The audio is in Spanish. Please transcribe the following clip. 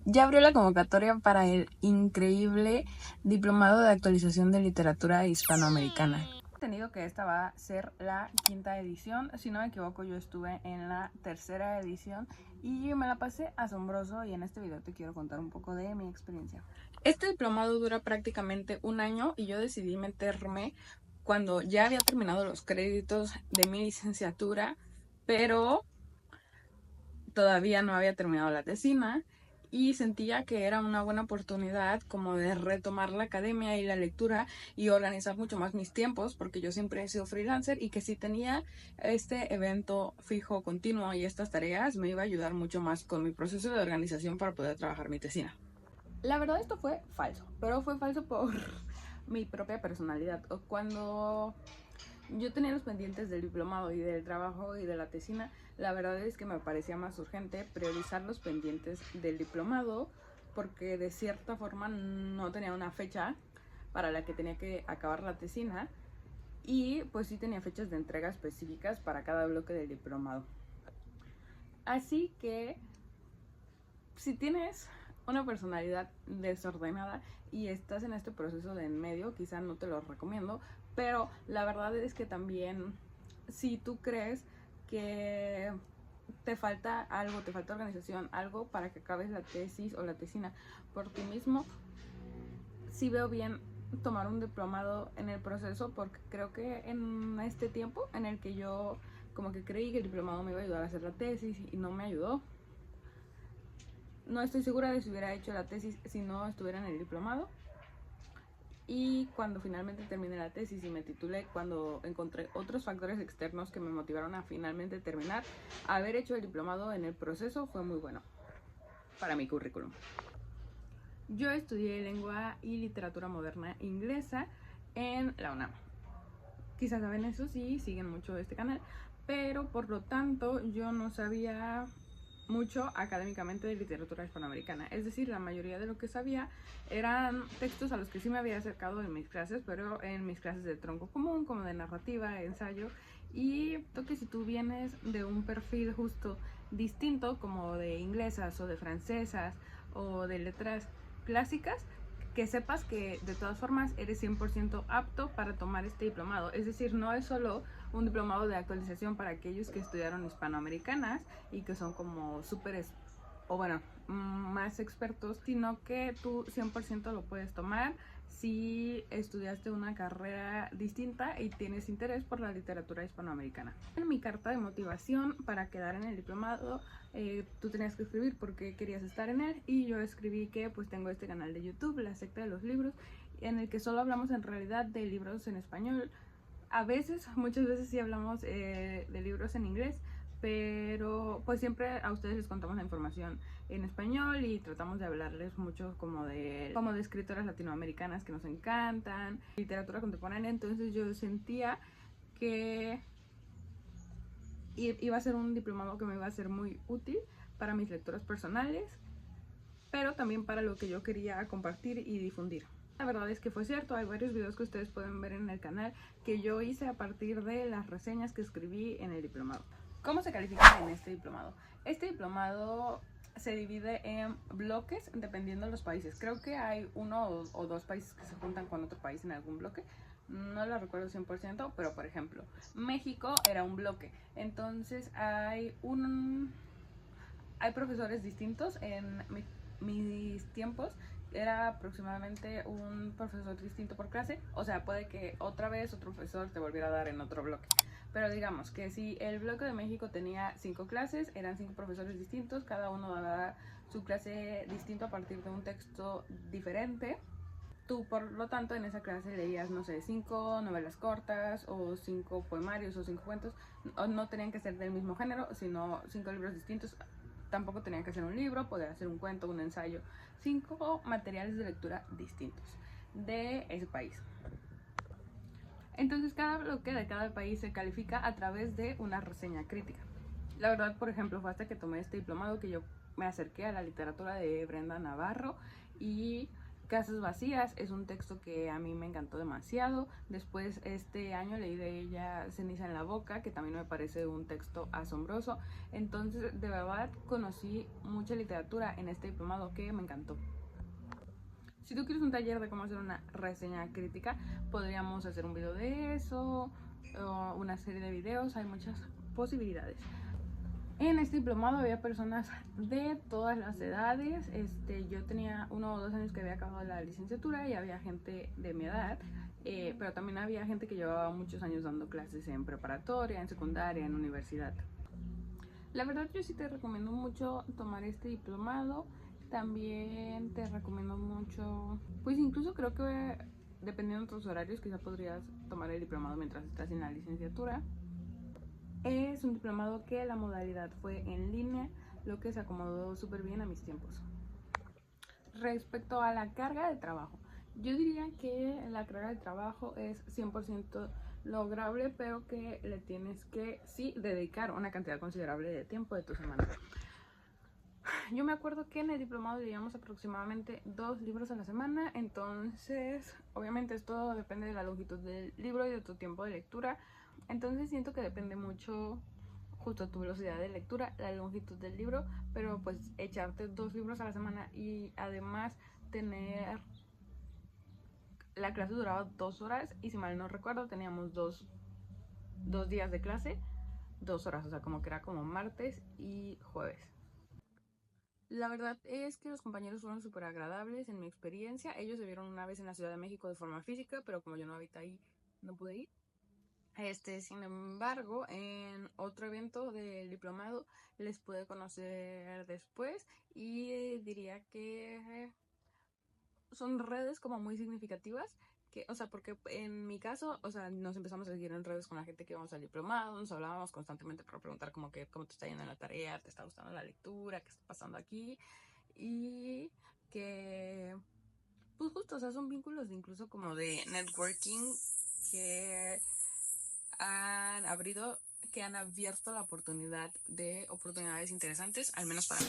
Ya abrió la convocatoria para el increíble Diplomado de Actualización de Literatura Hispanoamericana. He entendido que esta va a ser la 5ª edición. Si no me equivoco, yo estuve en la 3ª edición y me la pasé asombroso, y en este video te quiero contar un poco de mi experiencia. Este diplomado dura prácticamente un año y yo decidí meterme cuando ya había terminado los créditos de mi licenciatura, pero todavía no había terminado la tesina y sentía que era una buena oportunidad como de retomar la academia y la lectura y organizar mucho más mis tiempos, porque yo siempre he sido freelancer y que si tenía este evento fijo continuo y estas tareas me iba a ayudar mucho más con mi proceso de organización para poder trabajar mi tesina. La verdad esto fue falso, pero fue falso por mi propia personalidad. Cuando yo tenía los pendientes del diplomado y del trabajo y de la tesina, la verdad es que me parecía más urgente priorizar los pendientes del diplomado, porque de cierta forma no tenía una fecha para la que tenía que acabar la tesina, y pues sí tenía fechas de entrega específicas para cada bloque del diplomado. Así que si tienes una personalidad desordenada y estás en este proceso de en medio, quizá no te lo recomiendo, pero la verdad es que también si tú crees que te falta algo, te falta organización, algo para que acabes la tesis o la tesina por ti mismo, sí veo bien tomar un diplomado en el proceso, porque creo que en este tiempo en el que yo como que creí que el diplomado me iba a ayudar a hacer la tesis y no me ayudó. No estoy segura de si hubiera hecho la tesis si no estuviera en el diplomado. Y cuando finalmente terminé la tesis y me titulé, cuando encontré otros factores externos que me motivaron a finalmente terminar, haber hecho el diplomado en el proceso fue muy bueno para mi currículum. Yo estudié lengua y literatura moderna inglesa en la UNAM. Quizás saben eso si siguen mucho este canal, pero por lo tanto yo no sabía mucho académicamente de literatura hispanoamericana. Es decir, la mayoría de lo que sabía eran textos a los que sí me había acercado en mis clases, pero en mis clases de tronco común, como de narrativa, ensayo. Y que si tú vienes de un perfil justo distinto, como de inglesas o de francesas o de letras clásicas, que sepas que de todas formas eres 100% apto para tomar este diplomado. Es decir, no es solo un diplomado de actualización para aquellos que estudiaron hispanoamericanas y que son como súper, o bueno, más expertos, sino que tú 100% lo puedes tomar si estudiaste una carrera distinta y tienes interés por la literatura hispanoamericana. En mi carta de motivación para quedar en el diplomado, tú tenías que escribir por qué querías estar en él, y yo escribí que pues tengo este canal de YouTube, La Secta de los Libros, en el que solo hablamos en realidad de libros en español. A veces, muchas veces sí hablamos de libros en inglés, pero pues siempre a ustedes les contamos la información en español y tratamos de hablarles mucho como de escritoras latinoamericanas que nos encantan, literatura contemporánea. Entonces yo sentía que iba a ser un diplomado que me iba a ser muy útil para mis lecturas personales, pero también para lo que yo quería compartir y difundir. La verdad es que fue cierto, hay varios videos que ustedes pueden ver en el canal que yo hice a partir de las reseñas que escribí en el diplomado. ¿Cómo se califica en este diplomado? Este diplomado se divide en bloques dependiendo de los países. Creo que hay uno o dos países que se juntan con otro país en algún bloque. No lo recuerdo 100%, pero por ejemplo, México era un bloque. Entonces hay profesores distintos. En mis tiempos era aproximadamente un profesor distinto por clase, o sea, puede que otra vez otro profesor te volviera a dar en otro bloque, pero digamos que si el bloque de México tenía 5 clases, eran 5 profesores distintos, cada uno daba su clase distinto a partir de un texto diferente. Tú, por lo tanto, en esa clase leías, no sé, 5 novelas cortas o 5 poemarios o 5 cuentos. No tenían que ser del mismo género, sino 5 libros distintos. Tampoco tenían que ser un libro, podía ser un cuento, un ensayo. 5 materiales de lectura distintos de ese país. Entonces cada bloque de cada país se califica a través de una reseña crítica. La verdad, por ejemplo, fue hasta que tomé este diplomado que yo me acerqué a la literatura de Brenda Navarro y Casas Vacías es un texto que a mí me encantó demasiado. Después este año leí de ella Ceniza en la boca, que también me parece un texto asombroso. Entonces de verdad conocí mucha literatura en este diplomado que me encantó. Si tú quieres un taller de cómo hacer una reseña crítica, podríamos hacer un video de eso, o una serie de videos, hay muchas posibilidades. En este diplomado había personas de todas las edades. Yo tenía 1 o 2 años que había acabado la licenciatura y había gente de mi edad, pero también había gente que llevaba muchos años dando clases en preparatoria, en secundaria, en universidad. La verdad yo sí te recomiendo mucho tomar este diplomado. También te recomiendo mucho, pues incluso creo que dependiendo de tus horarios quizá podrías tomar el diplomado mientras estás en la licenciatura. Es un diplomado que la modalidad fue en línea, lo que se acomodó súper bien a mis tiempos. Respecto a la carga de trabajo, yo diría que la carga de trabajo es 100% lograble, pero que le tienes que sí dedicar una cantidad considerable de tiempo de tu semana. Yo me acuerdo que en el diplomado leíamos aproximadamente 2 libros a la semana, entonces obviamente esto depende de la longitud del libro y de tu tiempo de lectura. Entonces siento que depende mucho justo tu velocidad de lectura, la longitud del libro, pero pues echarte 2 libros a la semana y además tener... La clase duraba 2 horas y si mal no recuerdo teníamos dos días de clase, 2 horas, o sea como que era como martes y jueves. La verdad es que los compañeros fueron súper agradables en mi experiencia. Ellos se vieron una vez en la Ciudad de México de forma física, pero como yo no habito ahí, no pude ir. Sin embargo, en otro evento del diplomado les pude conocer después y diría que son redes como muy significativas. Que, o sea, porque en mi caso, o sea, nos empezamos a seguir en redes con la gente que íbamos al diplomado, nos hablábamos constantemente para preguntar como que cómo te está yendo en la tarea, te está gustando la lectura, qué está pasando aquí, y que pues justo, o sea, son vínculos de incluso como de networking que han abrido, que han abierto la oportunidad de oportunidades interesantes, al menos para mí.